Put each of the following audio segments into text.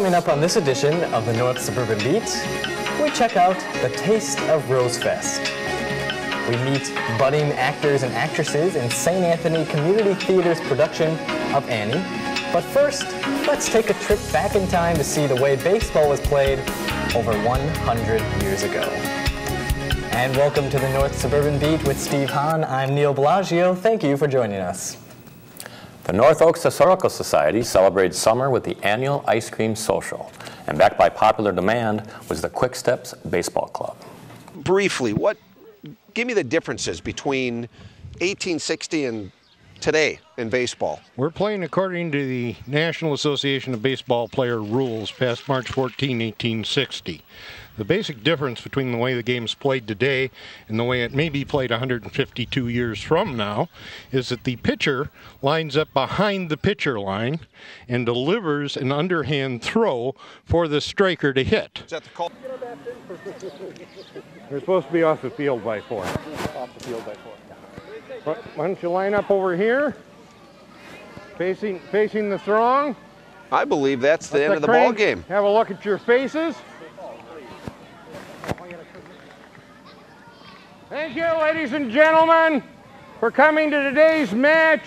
Coming up on this edition of the North Suburban Beat, we check out the taste of Rose Fest. We meet budding actors and actresses in St. Anthony Community Theater's production of Annie. But first, let's take a trip back in time to see the way baseball was played over 100 years ago. And welcome to the North Suburban Beat with Steve Hahn. I'm Neil Bellagio. Thank you for joining us. The North Oaks Historical Society celebrates summer with the annual Ice Cream Social. And backed by popular demand was the Quick Steps Baseball Club. Briefly, give me the differences between 1860 and today in baseball. We're playing according to the National Association of Baseball Player rules passed March 14, 1860. The basic difference between the way the game's played today and the way it may be played 152 years from now is that the pitcher lines up behind the pitcher line and delivers an underhand throw for the striker to hit. Is that the call? They're supposed to be off the field by 4. Off the field by 4. Why don't you line up over here, facing the throng? I believe that's the end of the ball game. Have a look at your faces. Thank you, ladies and gentlemen, for coming to today's match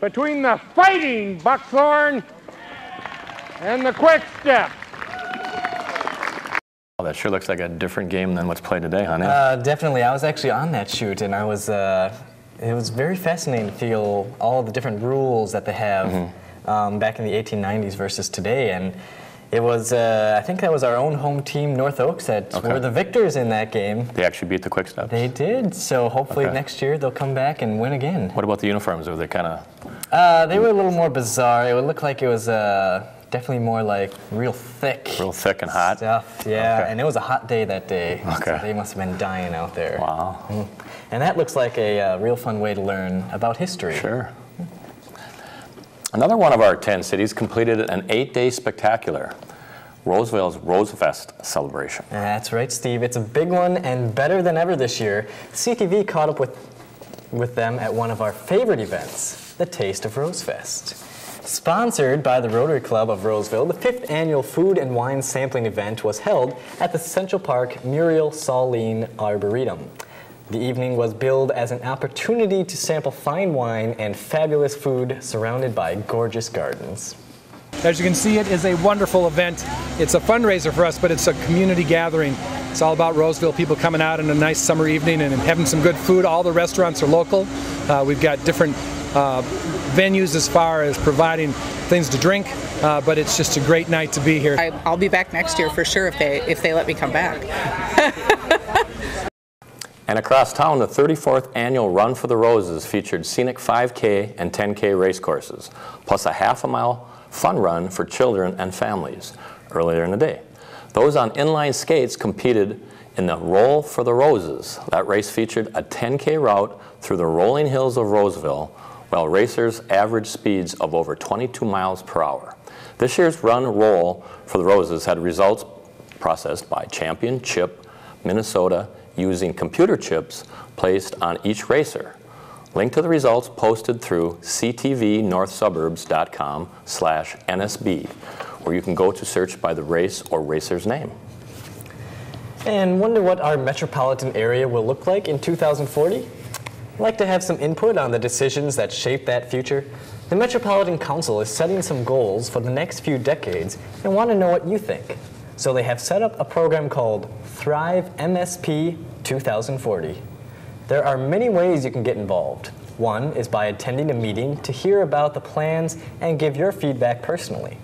between the Fighting Buckthorn and the Quick Step. Oh, that sure looks like a different game than what's played today, huh, Nick? Definitely. I was actually on that shoot, and it was very fascinating to feel all the different rules that they have back in the 1890s versus today. And it was, I think that was our own home team, North Oaks, that were the victors in that game. They actually beat the Quick Steps. They did. So hopefully next year they'll come back and win again. What about the uniforms? Were they kind of... they were a little more bizarre. It would look like it was definitely more like real thick. Real thick and hot? Stuff, yeah. And it was a hot day that day. So they must have been dying out there. Wow. And that looks like a real fun way to learn about history. Sure. Another one of our 10 cities completed an 8-day spectacular, Roseville's Rose Fest celebration. That's right, Steve. It's a big one and better than ever this year. CTV caught up with them at one of our favorite events, the Taste of Rose Fest. Sponsored by the Rotary Club of Roseville, the 5th annual food and wine sampling event was held at the Central Park Muriel Saline Arboretum. The evening was billed as an opportunity to sample fine wine and fabulous food surrounded by gorgeous gardens. As you can see, it is a wonderful event. It's a fundraiser for us, but it's a community gathering. It's all about Roseville, people coming out on a nice summer evening and having some good food. All the restaurants are local. We've got different venues as far as providing things to drink, but it's just a great night to be here. I'll be back next year for sure if they let me come back. And across town, the 34th annual Run for the Roses featured scenic 5K and 10K race courses, plus a half-a-mile fun run for children and families earlier in the day. Those on inline skates competed in the Roll for the Roses. That race featured a 10K route through the rolling hills of Roseville, while racers averaged speeds of over 22 miles per hour. This year's Run Roll for the Roses had results processed by Champion Chip Minnesota using computer chips placed on each racer. Link to the results posted through ctvnorthsuburbs.com/NSB, where you can go to search by the race or racer's name. And wonder what our metropolitan area will look like in 2040? Like to have some input on the decisions that shape that future? The Metropolitan Council is setting some goals for the next few decades and want to know what you think. So they have set up a program called Thrive MSP 2040. There are many ways you can get involved. One is by attending a meeting to hear about the plans and give your feedback personally.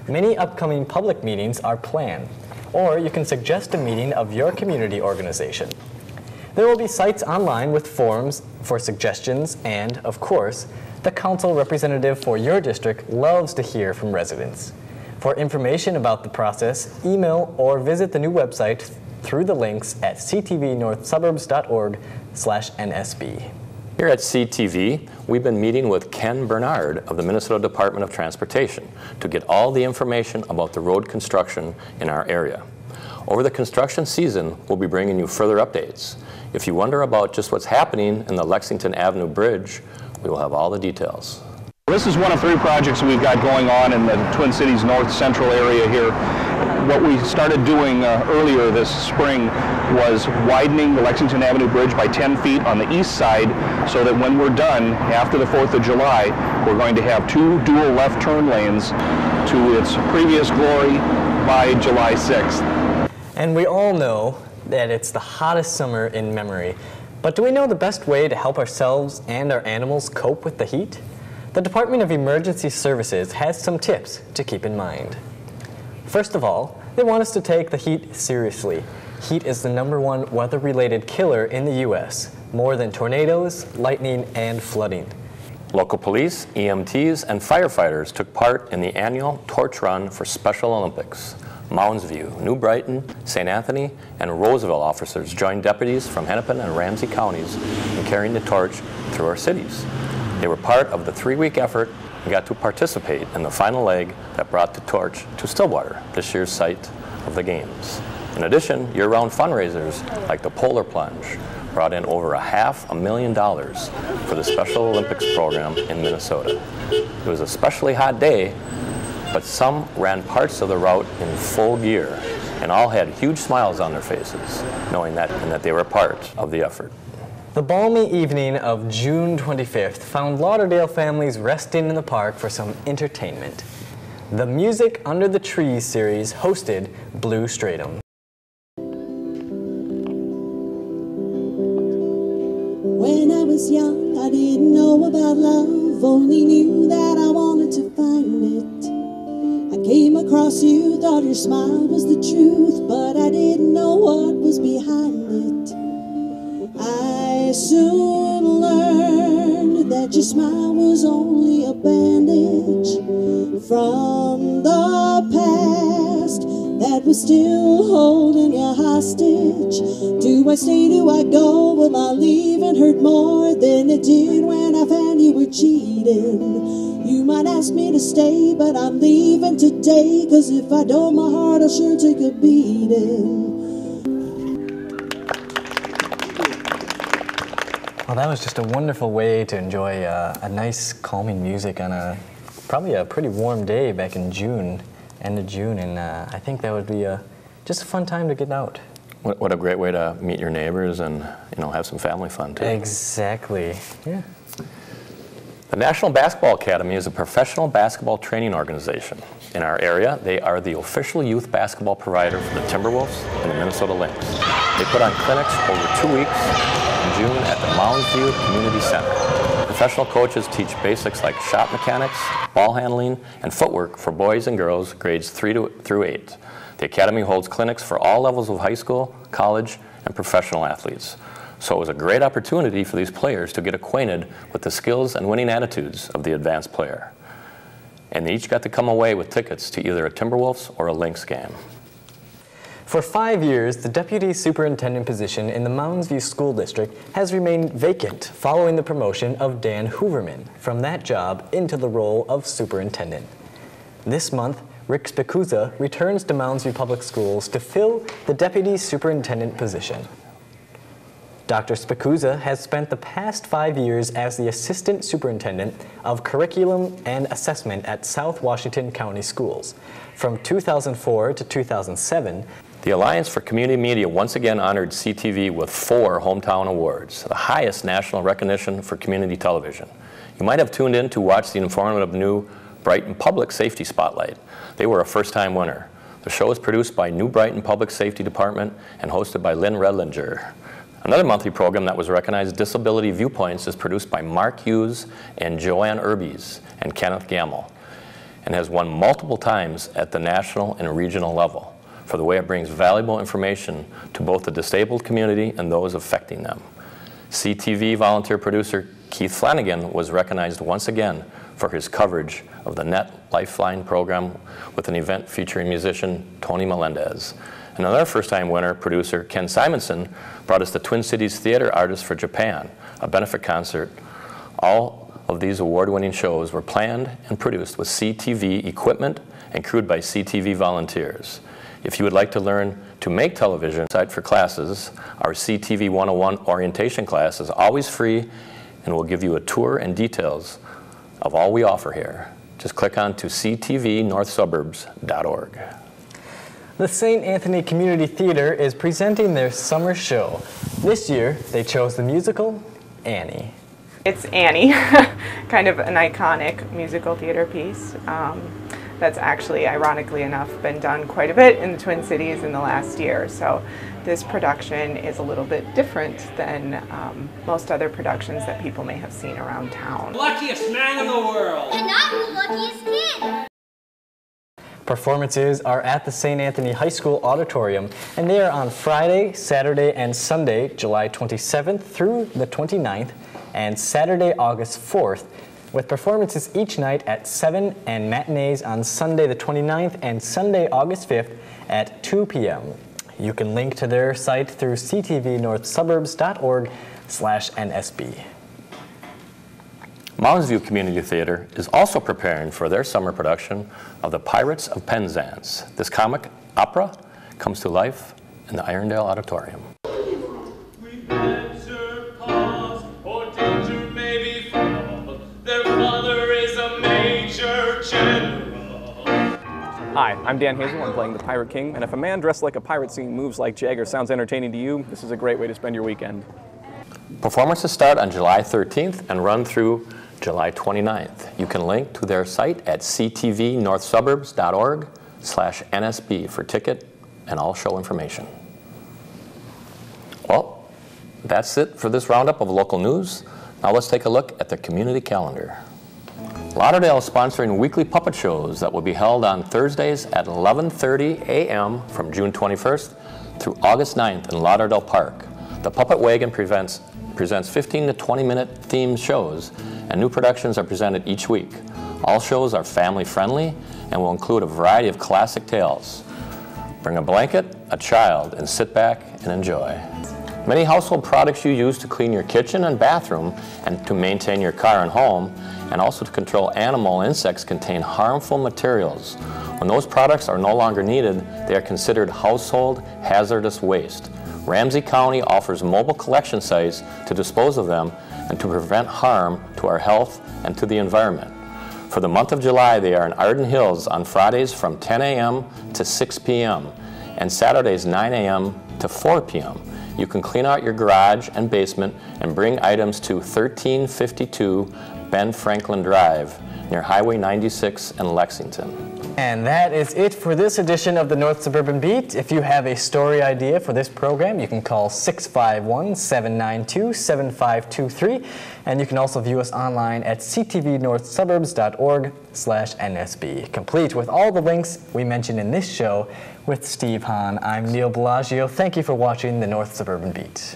Many upcoming public meetings are planned, or you can suggest a meeting of your community organization. There will be sites online with forms for suggestions, and, of course, the council representative for your district loves to hear from residents. For information about the process, email or visit the new website through the links at ctvnorthsuburbs.org/NSB. Here at CTV, we've been meeting with Ken Bernard of the Minnesota Department of Transportation to get all the information about the road construction in our area. Over the construction season, we'll be bringing you further updates. If you wonder about just what's happening in the Lexington Avenue Bridge, we will have all the details. This is one of 3 projects we've got going on in the Twin Cities North Central area here. What we started doing earlier this spring was widening the Lexington Avenue Bridge by 10 feet on the east side, so that when we're done after the 4th of July, we're going to have 2 dual left turn lanes to its previous glory by July 6th. And we all know that it's the hottest summer in memory. But do we know the best way to help ourselves and our animals cope with the heat? The Department of Emergency Services has some tips to keep in mind. First of all, they want us to take the heat seriously. Heat is the #1 weather-related killer in the U.S., more than tornadoes, lightning, and flooding. Local police, EMTs, and firefighters took part in the annual Torch Run for Special Olympics. Mounds View, New Brighton, St. Anthony, and Roseville officers joined deputies from Hennepin and Ramsey counties in carrying the torch through our cities. They were part of the 3-week effort and got to participate in the final leg that brought the torch to Stillwater, this year's site of the Games. In addition, year-round fundraisers like the Polar Plunge brought in over $500,000 for the Special Olympics program in Minnesota. It was an especially hot day, but some ran parts of the route in full gear, and all had huge smiles on their faces, knowing that they were part of the effort. The balmy evening of June 25th found Lauderdale families resting in the park for some entertainment. The Music Under the Trees series hosted Blue Stratum. When I was young, I didn't know about love, only knew that I wanted to find it. I came across you, thought your smile was the truth, but I didn't know what was behind it. I soon learned that your smile was only a bandage from the past that was still holding you hostage. Do I stay, do I go? Will my leaving hurt more than it did when I found you were cheating? You might ask me to stay, but I'm leaving today, 'cause if I don't, my heart will sure take a beating. Well, that was just a wonderful way to enjoy a nice calming music on probably a pretty warm day back in June, end of June, and I think that would be just a fun time to get out. What a great way to meet your neighbors and have some family fun too. Exactly. Yeah. The National Basketball Academy is a professional basketball training organization. In our area, they are the official youth basketball provider for the Timberwolves and the Minnesota Lynx. They put on clinics over 2 weeks in June at the Mounds View Community Center. Professional coaches teach basics like shot mechanics, ball handling, and footwork for boys and girls grades 3 through 8. The Academy holds clinics for all levels of high school, college, and professional athletes. So it was a great opportunity for these players to get acquainted with the skills and winning attitudes of the advanced player. And they each got to come away with tickets to either a Timberwolves or a Lynx game. For 5 years, the deputy superintendent position in the Mounds View School District has remained vacant following the promotion of Dan Hooverman from that job into the role of superintendent. This month, Rick Spicuzza returns to Mounds View Public Schools to fill the deputy superintendent position. Dr. Spicuzza has spent the past 5 years as the assistant superintendent of curriculum and assessment at South Washington County Schools. From 2004 to 2007, the Alliance for Community Media once again honored CTV with 4 Hometown Awards, the highest national recognition for community television. You might have tuned in to watch the informative new Brighton Public Safety Spotlight. They were a first-time winner. The show is produced by New Brighton Public Safety Department and hosted by Lynn Redlinger. Another monthly program that was recognized, Disability Viewpoints, is produced by Mark Hughes and Joanne Urbies and Kenneth Gamble, and has won multiple times at the national and regional level for the way it brings valuable information to both the disabled community and those affecting them. CTV volunteer producer Keith Flanagan was recognized once again for his coverage of the Net Lifeline program with an event featuring musician Tony Melendez. Another first-time winner, producer Ken Simonson, brought us the Twin Cities Theater Artists for Japan, a benefit concert. All of these award-winning shows were planned and produced with CTV equipment and crewed by CTV volunteers. If you would like to learn to make television for classes, our CTV 101 orientation class is always free and will give you a tour and details of all we offer here. Just click on to ctvnorthsuburbs.org. The St. Anthony Community Theater is presenting their summer show. This year, they chose the musical Annie. It's Annie, kind of an iconic musical theater piece that's actually, ironically enough, been done quite a bit in the Twin Cities in the last year. So this production is a little bit different than most other productions that people may have seen around town. Luckiest man in the world! And I'm the luckiest kid! Performances are at the St. Anthony High School Auditorium, and they are on Friday, Saturday, and Sunday, July 27th through the 29th, and Saturday, August 4th, with performances each night at 7 and matinees on Sunday the 29th and Sunday, August 5th at 2 p.m. You can link to their site through ctvnorthsuburbs.org/NSB. Mounds View Community Theater is also preparing for their summer production of The Pirates of Penzance. This comic opera comes to life in the Irondale Auditorium. Hi, I'm Dan Hazel. I'm playing the Pirate King, and if a man dressed like a pirate singing moves like Jagger sounds entertaining to you, this is a great way to spend your weekend. Performances start on July 13th and run through July 29th. You can link to their site at ctvnorthsuburbs.org/NSB for ticket and all show information. Well, that's it for this roundup of local news. Now let's take a look at the community calendar. Lauderdale is sponsoring weekly puppet shows that will be held on Thursdays at 11:30 a.m. from June 21st through August 9th in Lauderdale Park. The Puppet Wagon presents 15 to 20-minute themed shows, and new productions are presented each week. All shows are family-friendly and will include a variety of classic tales. Bring a blanket, a child, and sit back and enjoy. Many household products you use to clean your kitchen and bathroom and to maintain your car and home, and also to control animal and insects, contain harmful materials. When those products are no longer needed, they are considered household hazardous waste. Ramsey County offers mobile collection sites to dispose of them and to prevent harm to our health and to the environment. For the month of July, they are in Arden Hills on Fridays from 10 a.m. to 6 p.m. and Saturdays 9 a.m. to 4 p.m. You can clean out your garage and basement and bring items to 1352 Ben Franklin Drive near Highway 96 in Lexington. And that is it for this edition of the North Suburban Beat. If you have a story idea for this program, you can call 651-792-7523. And you can also view us online at ctvnorthsuburbs.org/NSB, complete with all the links we mentioned in this show. With Steve Hahn, I'm Neil Bellagio. Thank you for watching the North Suburban Beat.